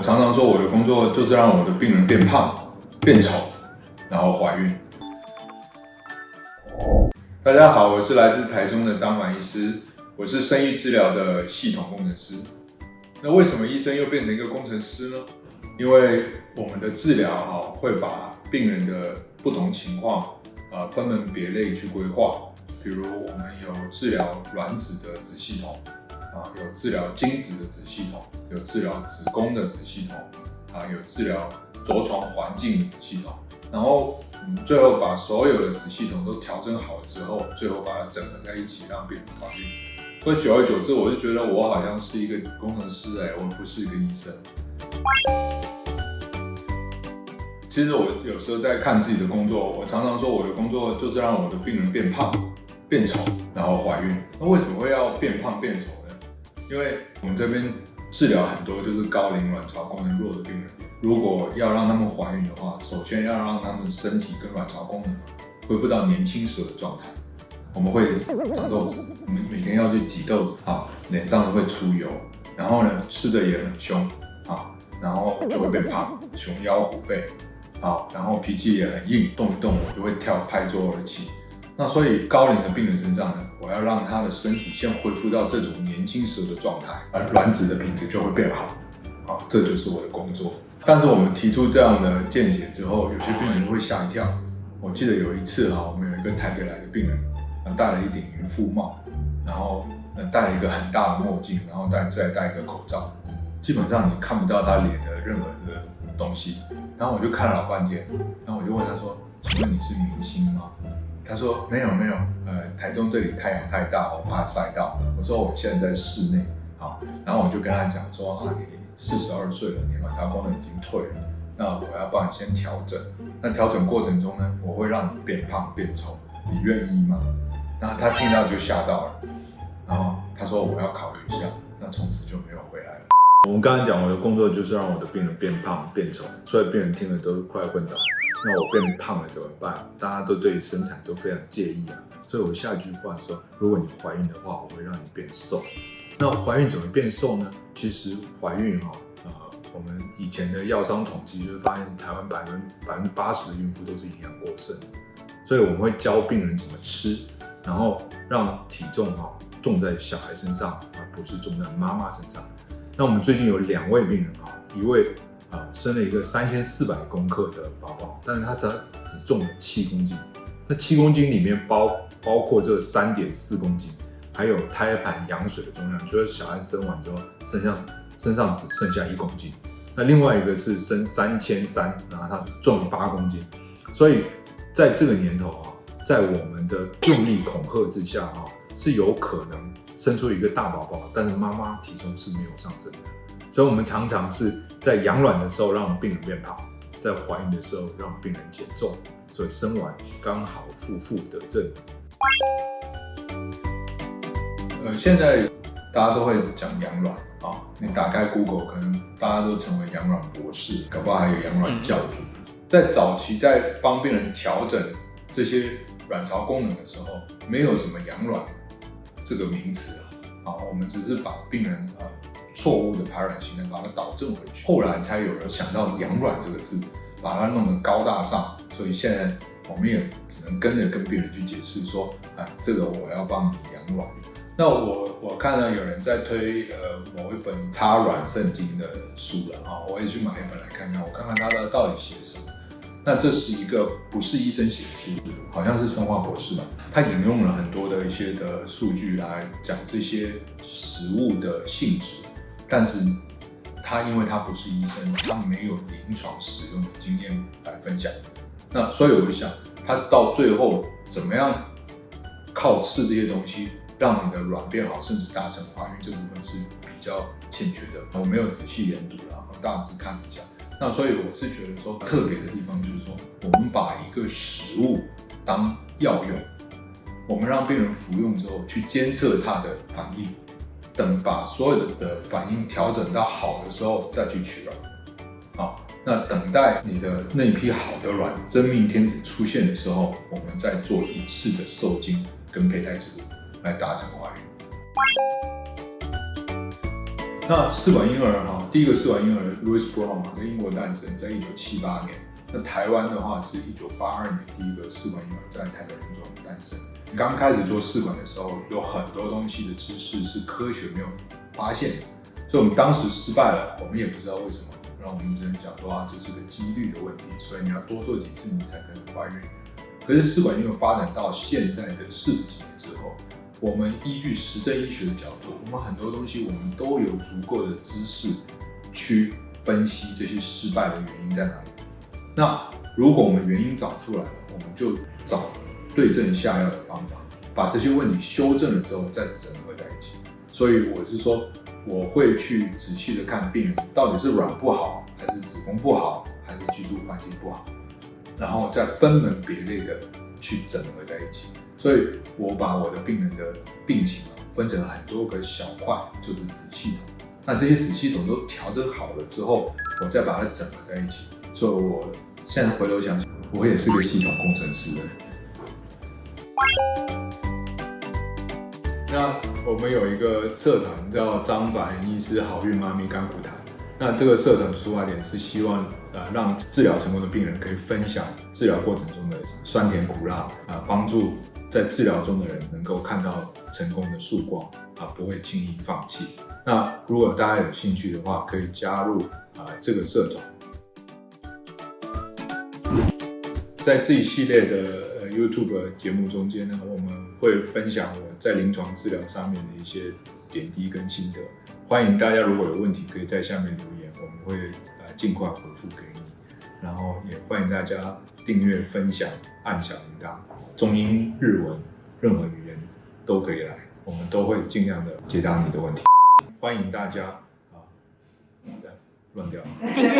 常常说我的工作就是让我的病人变胖、变丑，然后怀孕。大家好，我是来自台中的张满医师，我是生医治疗的系统工程师。那为什么医生又变成一个工程师呢？因为我们的治疗会把病人的不同情况分门别类去规划。比如我们有治疗卵子的子系统有治疗精子的子系统，有治疗子宫的子系统有治疗着床环境的子系统。然后我们最后把所有的子系统都调整好了之后，最后把它整合在一起，让病人怀孕。所以久而久之，我就觉得我好像是一个工程师我不是一个医生。其实我有时候在看自己的工作，我常常说我的工作就是让我的病人变胖、变丑，然后怀孕。那为什么会要变胖变丑呢？因为我们这边治疗很多就是高龄卵巢功能弱的病人，如果要让他们怀孕的话，首先要让他们的身体跟卵巢功能恢复到年轻时的状态。我们会长痘子，我们每天要去挤痘子脸上会出油，然后呢吃的也很凶然后就会变胖，熊腰虎背然后脾气也很硬，动一动我就会拍桌而起。那所以高龄的病人身上呢，我要让他的身体先恢复到这种年轻时的状态，而卵子的品质就会变好这就是我的工作。但是我们提出这样的见解之后，有些病人会吓一跳。我记得有一次我们有一个台北来的病人，戴了一顶渔夫帽，然后戴了一个很大的墨镜，然后再戴一个口罩，基本上你看不到他脸的任何的东西。然后我就看了老半天，然后我就问他说：“请问你是明星吗？”他说：“没有，台中这里太阳太大，我怕晒到。”我说：“我现在在室内。”然后我就跟他讲说：“你42岁了，你卵巢功能已经退了，那我要帮你先调整。那调整过程中呢，我会让你变胖变丑，你愿意吗？”然后他听到就吓到了，然后他说：“我要考虑一下。”那从此就没有回来了。我们刚才讲，我的工作就是让我的病人变胖变丑，所以病人听了都快要昏倒。那我变胖了怎么办？大家都对身材都非常介意所以我下一句话说：如果你怀孕的话，我会让你变瘦。那怀孕怎么变瘦呢？其实怀孕我们以前的药商统计就是发现，台湾80%的孕妇都是营养过剩，所以我们会教病人怎么吃，然后让体重重在小孩身上，而不是重在妈妈身上。那我们最近有2位病人一位生了一个3400公克的宝宝，但是他只重了7公斤。那7公斤里面包括这3.4公斤，还有胎盘羊水的重量，就是小孩生完之后身上只剩下1公斤。那另外一个是生3300，然后他重了8公斤。所以在这个年头在我们的用力恐吓之下是有可能生出一个大宝宝，但是妈妈体重是没有上升的。所以我们常常是在养卵的时候让病人变胖，在怀孕的时候让病人减重，所以生完刚好负得正。现在大家都会讲养卵你打开 Google 可能大家都成为养卵博士，搞不好还有养卵教主。在早期在帮病人调整这些卵巢功能的时候，没有什么养卵这个名词我们只是把病人错误的排卵形态把它导正回去，后来才有人想到养卵这个字，把它弄得高大上。所以现在我们也只能跟病人去解释说，这个我要帮你养卵。那我看到有人在推某一本插卵圣经的书了我也去买一本来看看，我看看他到底写什么。那这是一个不是医生写的书，好像是生化博士吧，他引用了很多的一些的数据来讲这些食物的性质，但是因为他不是医生，他没有临床使用的经验来分享。那所以我就想，他到最后怎么样靠吃这些东西让你的卵变好，甚至达成怀孕，这部分是比较欠缺的。我没有仔细研读我大致看一下。那所以我是觉得说，特别的地方就是说，我们把一个食物当药用，我们让病人服用之后去监测它的反应，等把所有的反应调整到好的时候再去取卵。那等待你的那批好的卵真命天子出现的时候，我们再做一次的受精跟胚胎植入来达成怀孕。那试管婴儿哈，第一个试管婴儿 Louis Brown 在英国诞生，在1978年。那台湾的话是1982年第一个试管婴儿在台北荣总诞生。刚开始做试管的时候，有很多东西的知识是科学没有发现的，所以我们当时失败了，我们也不知道为什么。然后我们只能讲说这是个几率的问题，所以你要多做几次你才可能怀孕。可是试管婴儿发展到现在的40几年之后，我们依据实证医学的角度，我们很多东西我们都有足够的知识去分析这些失败的原因在哪里。那如果我们原因找出来了，我们就找对症下药的方法，把这些问题修正了之后再整合在一起。所以我是说，我会去仔细的看病人到底是卵不好，还是子宫不好，还是居住环境不好，然后再分门别类的去整合在一起。所以我把我的病人的病情分成很多个小块，就是子系统。那这些子系统都调整好了之后，我再把它整合在一起。所以我现在回头想，我也是个系统工程师的。那我们有一个社团叫张凡医师好运妈咪甘苦谈。那这个社团的出发点是希望让治疗成功的病人可以分享治疗过程中的酸甜苦辣帮助在治疗中的人能够看到成功的曙光不会轻易放弃。那如果大家有兴趣的话，可以加入这个社团。在这一系列的YouTube 节目中间呢，我们会分享我在临床治疗上面的一些点滴跟心得。欢迎大家如果有问题，可以在下面留言，我们会尽快回复给你。然后也欢迎大家订阅、分享、按小铃铛，中英日文任何语言都可以来，我们都会尽量的解答你的问题。欢迎大家乱掉。